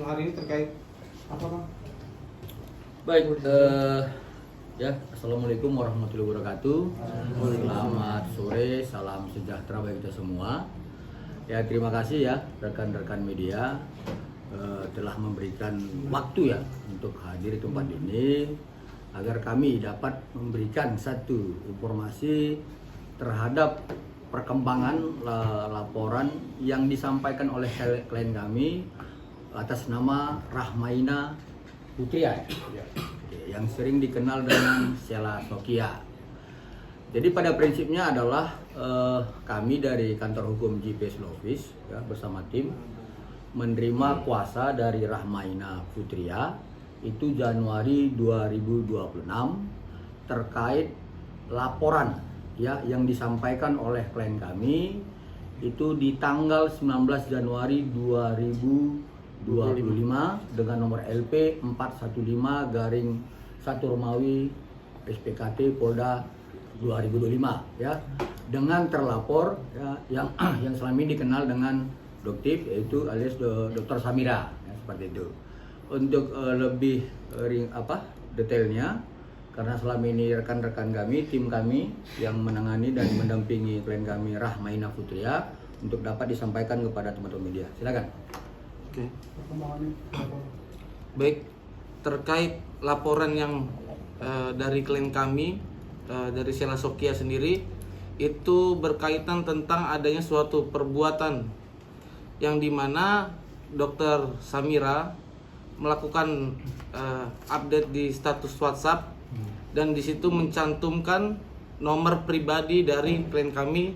hari ini terkait apa Bang? Baik, ya, assalamualaikum warahmatullahi wabarakatuh. Selamat sore, salam sejahtera bagi kita semua. Ya, terima kasih ya rekan-rekan media telah memberikan waktu ya untuk hadir di tempat ini agar kami dapat memberikan satu informasi terhadap perkembangan laporan yang disampaikan oleh klien kami atas nama Rahmaina Putria yang sering dikenal dengan Sheila Sokia. Jadi pada prinsipnya adalah kami dari kantor hukum GPS Law Office ya, bersama tim menerima kuasa dari Rahmaina Putria itu Januari 2026 terkait laporan ya yang disampaikan oleh klien kami itu di tanggal 19 Januari 2025 dengan nomor LP 415 garing 1 Romawi SPKT Polda 2025 ya dengan terlapor ya, yang selama ini dikenal dengan Doktif yaitu alias Dr. Samira ya, seperti itu. Untuk lebih detailnya karena selama ini rekan-rekan kami, tim kami yang menangani dan mendampingi klien kami Rahmaina Putria untuk dapat disampaikan kepada teman-teman media. Silakan. Oke. Baik, terkait laporan yang dari klien kami dari Sheila Sokia sendiri itu berkaitan tentang adanya suatu perbuatan yang dimana Dr. Samira melakukan update di status WhatsApp dan di situ mencantumkan nomor pribadi dari klien kami.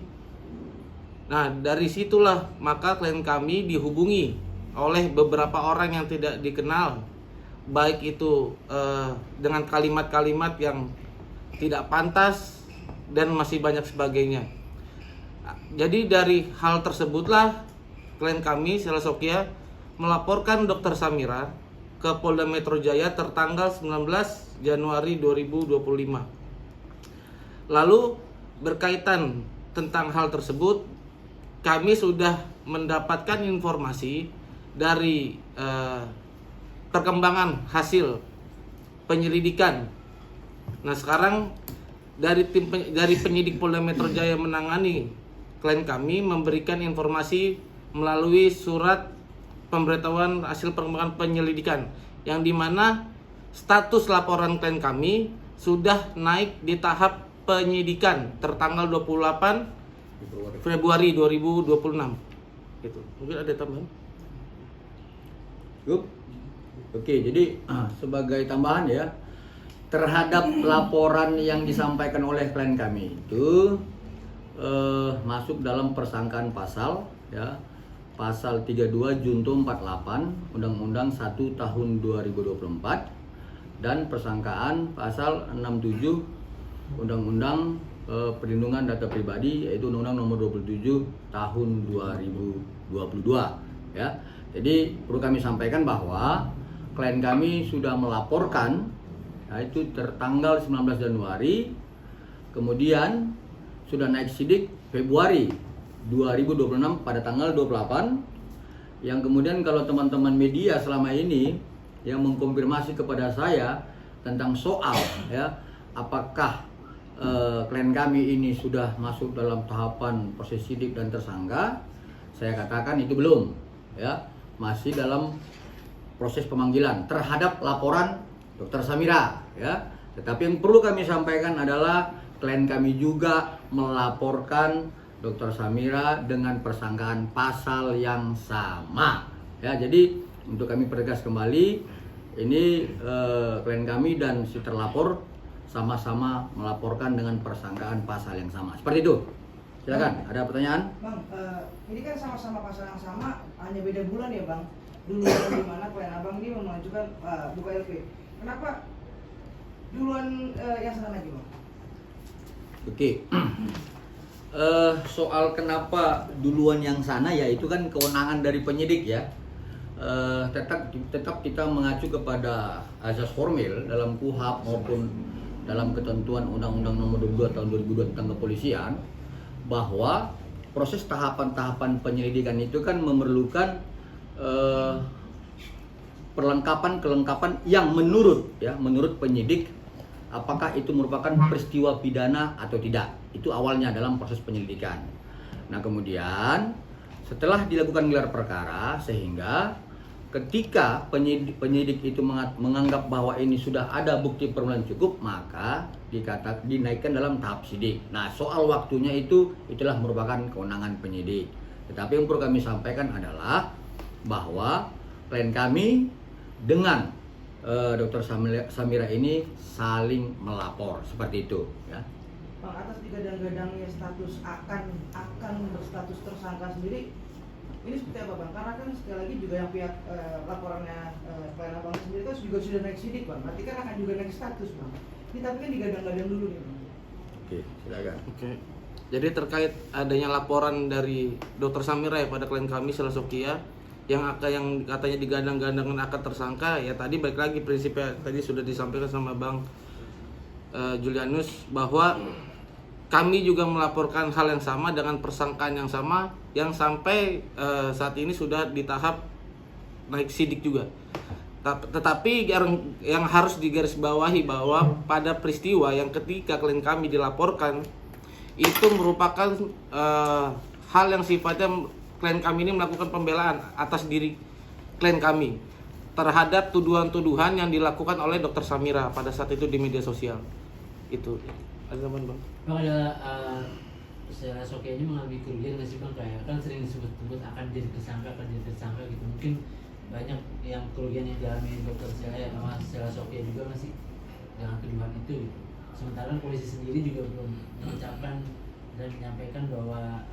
Nah, dari situlah maka klien kami dihubungi oleh beberapa orang yang tidak dikenal, baik itu dengan kalimat-kalimat yang tidak pantas dan masih banyak sebagainya. Jadi dari hal tersebutlah klien kami Sheila Sokia melaporkan Dr. Samira ke Polda Metro Jaya tertanggal 19 Januari 2025. Lalu berkaitan tentang hal tersebut, kami sudah mendapatkan informasi dari perkembangan hasil penyelidikan. Nah, sekarang dari penyidik Polda Metro Jaya menangani klien kami memberikan informasi melalui surat pemberitahuan hasil perkembangan penyelidikan yang dimana status laporan klien kami sudah naik di tahap penyidikan tertanggal 28 Februari 2026. Gitu. Mungkin ada tambahan? Oke, jadi sebagai tambahan ya terhadap laporan yang disampaikan oleh klien kami itu masuk dalam persangkaan pasal ya Pasal 32 Junto 48 Undang-Undang 1 Tahun 2024 dan persangkaan Pasal 67 Undang-Undang Perlindungan Data Pribadi yaitu Undang-Undang Nomor 27 Tahun 2022 ya. Jadi perlu kami sampaikan bahwa klien kami sudah melaporkan yaitu tertanggal 19 Januari kemudian sudah naik sidik Februari 2026 pada tanggal 28 yang kemudian kalau teman-teman media selama ini yang mengkonfirmasi kepada saya tentang soal ya apakah klien kami ini sudah masuk dalam tahapan proses sidik dan tersangka, saya katakan itu belum ya, masih dalam proses pemanggilan terhadap laporan Dr. Samira ya. Tetapi yang perlu kami sampaikan adalah klien kami juga melaporkan Dr. Samira dengan persangkaan pasal yang sama ya. Jadi untuk kami pertegas kembali ini klien kami dan si terlapor sama-sama melaporkan dengan persangkaan pasal yang sama. Seperti itu. Silakan, ada pertanyaan? Bang, ini kan sama-sama pasal yang sama, hanya beda bulan ya Bang. Duluan di mana klien Abang ini mengajukan buka LP. Kenapa duluan yang sana lagi Bang? Oke. Soal kenapa duluan yang sana ya itu kan kewenangan dari penyidik ya. Tetap kita mengacu kepada asas formil dalam KUHP maupun dalam ketentuan Undang-Undang Nomor 22 Tahun 2002 tentang kepolisian bahwa proses tahapan-tahapan penyelidikan itu kan memerlukan kelengkapan yang menurut penyidik apakah itu merupakan peristiwa pidana atau tidak. Itu awalnya dalam proses penyelidikan. Nah, kemudian setelah dilakukan gelar perkara, sehingga ketika penyidik itu menganggap bahwa ini sudah ada bukti permulaan cukup, maka dinaikkan dalam tahap sidik. Nah, soal waktunya itulah merupakan kewenangan penyidik. Tetapi yang perlu kami sampaikan adalah bahwa klien kami dengan Dr. Samira ini saling melapor seperti itu, ya. Bang, atas digadang-gadangnya status akan berstatus tersangka sendiri, ini seperti apa, Bang? Karena kan sekali lagi juga yang pihak laporannya klien Abang sendiri kan juga sudah naik sidik, Bang. Berarti kan akan juga naik status, Bang. Ini tapi kan digadang-gadang dulu nih, Bang. Oke, silakan. Oke. Jadi terkait adanya laporan dari Dr. Samira ya pada klien kami Sela Sokia yang katanya digadang-gadangkan akan tersangka, ya tadi balik lagi prinsipnya tadi sudah disampaikan sama Bang Julianus bahwa kami juga melaporkan hal yang sama dengan persangkaan yang sama yang sampai saat ini sudah di tahap naik sidik juga. Tetapi yang harus digarisbawahi bahwa pada peristiwa yang ketika klien kami dilaporkan itu merupakan hal yang sifatnya klien kami ini melakukan pembelaan atas diri klien kami terhadap tuduhan-tuduhan yang dilakukan oleh Dr. Samira pada saat itu di media sosial. Itu ada teman Bang. Bang, ada Sela Sokia ini mengambil kerugian nggak sih, Bang? Kayak kan sering disebut-sebut akan jadi tersangka gitu. Mungkin banyak yang kerugian yang dialami Dr. Sela Sokia juga masih dengan tuduhan itu gitu. Sementara polisi sendiri juga belum mengucapkan dan menyampaikan bahwa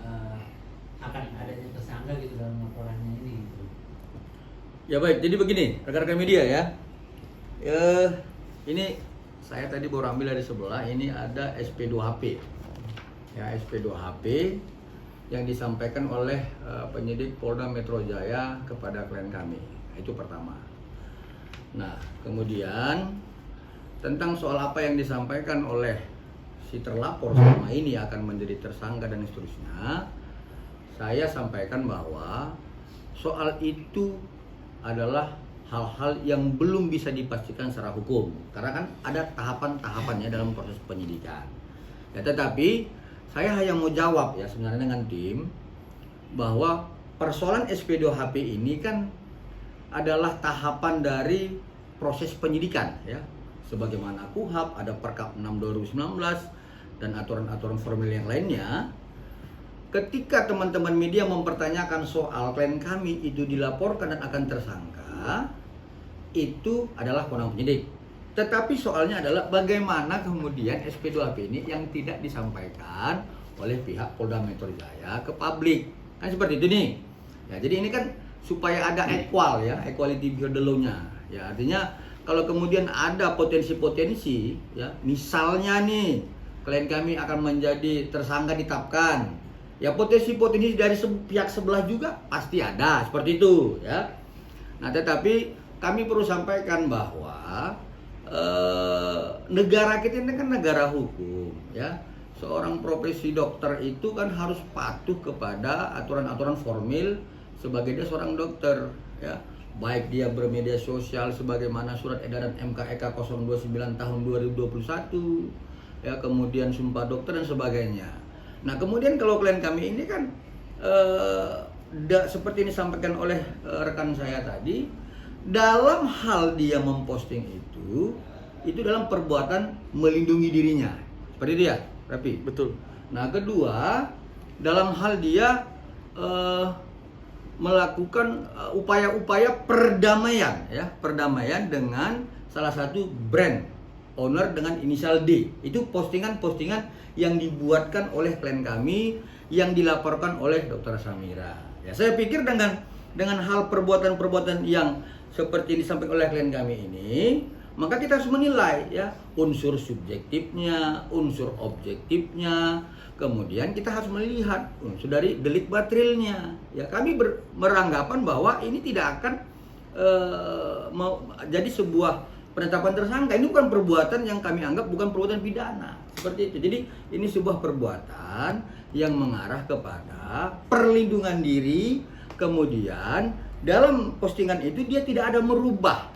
akan adanya tersangka gitu dalam laporannya ini gitu. Ya baik, jadi begini rekan-rekan media ya. Ini saya tadi baru ambil dari sebelah, ini ada SP2HP. Ya, SP2HP yang disampaikan oleh penyidik Polda Metro Jaya kepada klien kami. Itu pertama. Nah, kemudian tentang soal apa yang disampaikan oleh si terlapor selama ini akan menjadi tersangka dan seterusnya, saya sampaikan bahwa soal itu adalah hal-hal yang belum bisa dipastikan secara hukum karena kan ada tahapan-tahapannya dalam proses penyidikan. Ya, tetapi saya hanya mau jawab ya sebenarnya dengan tim bahwa persoalan SP2HP ini kan adalah tahapan dari proses penyidikan ya. Sebagaimana KUHP, ada Perkap 6 2019 dan aturan-aturan formil yang lainnya. Ketika teman-teman media mempertanyakan soal klien kami itu dilaporkan dan akan tersangka, itu adalah kewenangan penyidik. Tetapi soalnya adalah bagaimana kemudian SP2HP ini yang tidak disampaikan oleh pihak Polda Metro Jaya ke publik. Kan seperti itu nih. Ya, jadi ini kan supaya ada equal ya, equality before the law-nya. Ya, artinya kalau kemudian ada potensi-potensi ya, misalnya nih klien kami akan menjadi tersangka ditetapkan. Ya, potensi-potensi dari pihak sebelah juga pasti ada, seperti itu ya. Nah, tetapi kami perlu sampaikan bahwa negara kita ini kan negara hukum ya. Seorang profesi dokter itu kan harus patuh kepada aturan-aturan formil sebagai dia seorang dokter ya. Baik dia bermedia sosial sebagaimana surat edaran MKEK 029 tahun 2021 ya, kemudian sumpah dokter dan sebagainya. Nah, kemudian kalau klien kami ini kan seperti ini disampaikan oleh rekan saya tadi, dalam hal dia memposting itu dalam perbuatan melindungi dirinya. Seperti itu ya, Rapi? Betul. Nah, kedua, dalam hal dia melakukan upaya-upaya perdamaian ya, perdamaian dengan salah satu brand owner dengan inisial D. Itu postingan-postingan yang dibuatkan oleh klien kami yang dilaporkan oleh Dr. Samira. Ya, saya pikir dengan hal perbuatan-perbuatan yang seperti ini disampaikan oleh klien kami ini, maka kita harus menilai ya unsur subjektifnya, unsur objektifnya. Kemudian kita harus melihat unsur dari delik materialnya. Ya, kami beranggapan bahwa ini tidak akan jadi sebuah penetapan tersangka. Ini bukan perbuatan yang kami anggap bukan perbuatan pidana. Seperti itu. Jadi ini sebuah perbuatan yang mengarah kepada perlindungan diri, kemudian dalam postingan itu dia tidak ada merubah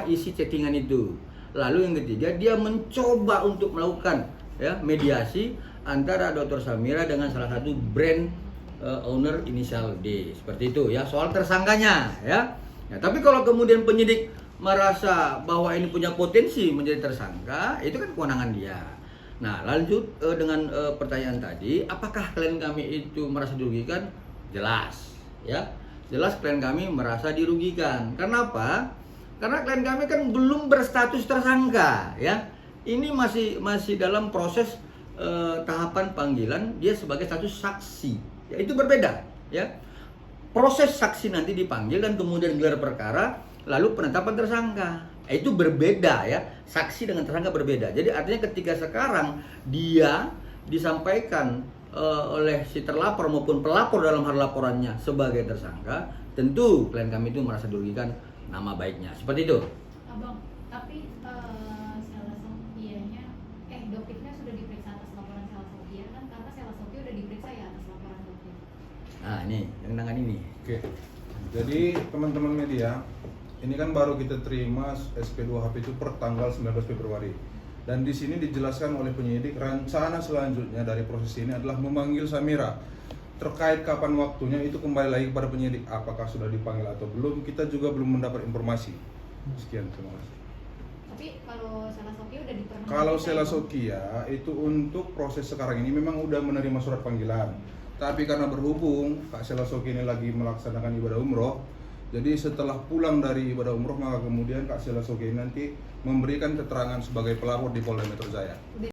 isi chattingan itu. Lalu yang ketiga, dia mencoba untuk melakukan mediasi antara Dr. Samira dengan salah satu brand owner inisial D. Seperti itu ya, soal tersangkanya ya. Nah, tapi kalau kemudian penyidik merasa bahwa ini punya potensi menjadi tersangka, itu kan kewenangan dia. Nah, lanjut dengan pertanyaan tadi, apakah klien kami itu merasa dirugikan? Jelas ya. Jelas klien kami merasa dirugikan. Karena apa? Karena klien kami kan belum berstatus tersangka ya. Ini masih dalam proses tahapan panggilan, dia sebagai status saksi. Ya, itu berbeda ya. Proses saksi nanti dipanggil dan kemudian gelar perkara, lalu penetapan tersangka. Itu berbeda ya. Saksi dengan tersangka berbeda. Jadi artinya ketika sekarang dia disampaikan oleh si terlapor maupun pelapor dalam hal laporannya sebagai tersangka, tentu klien kami itu merasa dirugikan nama baiknya. Seperti itu. Abang, tapi Sela Sokianya, Dopiknya sudah diperiksa atas laporan Sela Sokia kan, karena Sela Sokia udah diperiksa ya atas laporan Dopik. Nah ini, yang tangan ini. Oke. Jadi teman-teman media, ini kan baru kita terima SP2HP itu per tanggal 19 Februari. Dan di sini dijelaskan oleh penyidik rencana selanjutnya dari proses ini adalah memanggil Samira. Terkait kapan waktunya itu kembali lagi kepada penyidik, apakah sudah dipanggil atau belum, kita juga belum mendapat informasi. Sekian, terima kasih. Tapi kalau Sela Sokia udah pernah. Kalau Sela Sokia itu untuk proses sekarang ini memang udah menerima surat panggilan. Tapi karena berhubung Kak Sela Sokia ini lagi melaksanakan ibadah umroh, jadi setelah pulang dari ibadah umroh maka kemudian Kak Sela Sokia nanti memberikan keterangan sebagai pelapor di Polda Metro Jaya.